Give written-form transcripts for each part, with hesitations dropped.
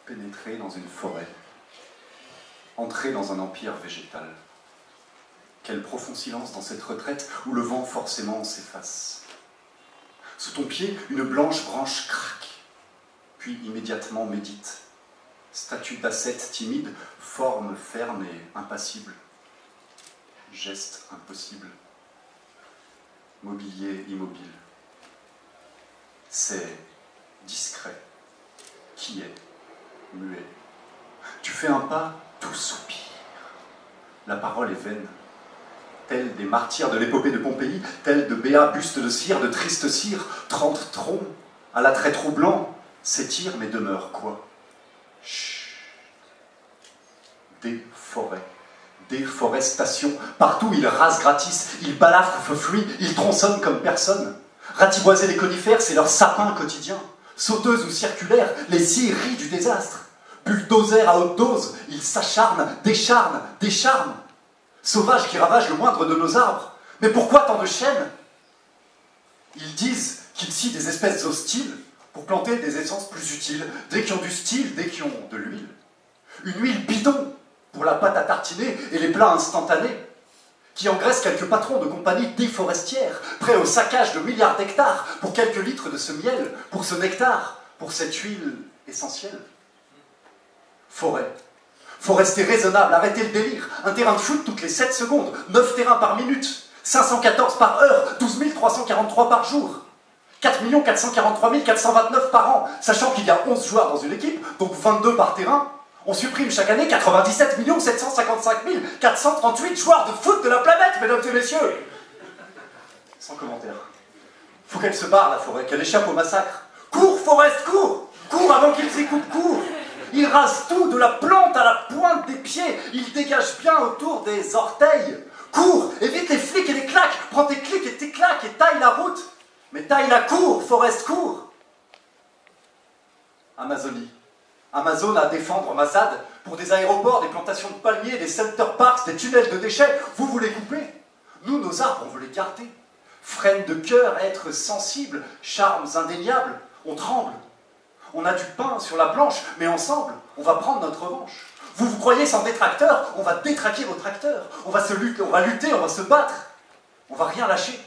pénétrer dans une forêt, entrer dans un empire végétal. Quel profond silence dans cette retraite où le vent forcément s'efface. Sous ton pied, une blanche branche craque, puis immédiatement médite. Statue d'ascète timide, forme ferme et impassible. Geste impossible. Mobilier immobile. C'est discret, qui est muet. Tu fais un pas, tout soupire. La parole est vaine. Tels des martyrs de l'épopée de Pompéi, tels de béats bustes de cire, de tristes cires, 30 troncs, à l'attrait troublant, s'étirent mais demeurent quoi? Chut. Déforestation, partout ils rasent gratis, ils balafrent feu fluide, ils tronçonnent comme personne. Ratiboiser les conifères, c'est leur sapin quotidien. Sauteuses ou circulaires, les scieries du désastre. Bulldozers à haute dose, ils s'acharnent, décharnent. Sauvages qui ravagent le moindre de nos arbres. Mais pourquoi tant de chaînes? Ils disent qu'ils scient des espèces hostiles pour planter des essences plus utiles, dès qu'ils ont du style, dès qu'ils ont de l'huile. Une huile bidon pour la pâte à tartiner et les plats instantanés, qui engraissent quelques patrons de compagnies déforestières, prêts au saccage de milliards d'hectares pour quelques litres de ce miel, pour ce nectar, pour cette huile essentielle. Forêt. Faut rester raisonnable, arrêter le délire. Un terrain de foot toutes les 7 secondes, 9 terrains par minute, 514 par heure, 12 343 par jour, 4 443 429 par an, sachant qu'il y a 11 joueurs dans une équipe, donc 22 par terrain. On supprime chaque année 97 755 438 joueurs de foot de la planète, mesdames et messieurs. Sans commentaire. Faut qu'elle se barre, la forêt, qu'elle échappe au massacre. Cours, Forest, cours! Cours avant qu'ils y coupent court! Ils rasent tout, de la plante à la pointe des pieds. Ils dégagent bien autour des orteils. Cours, évite les flics et les claques. Prends tes clics et tes claques et taille la route. Mais taille la cour, Forest, cours. Amazonie. Amazon à défendre Mazad pour des aéroports, des plantations de palmiers, des center parks, des tunnels de déchets. Vous voulez couper? Nous, nos arbres, on veut les garder. Freine de cœur, être sensible, charmes indéniables. On tremble. On a du pain sur la planche, mais ensemble, on va prendre notre revanche. Vous vous croyez sans détracteurs? On va détraquer vos tracteurs. On va lutter, on va se battre. On va rien lâcher.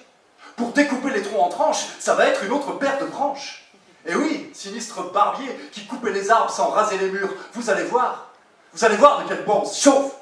Pour découper les troncs en tranches, ça va être une autre paire de branches. Et oui, sinistre barbier qui coupait les arbres sans raser les murs, vous allez voir de quel bois on se chauffe.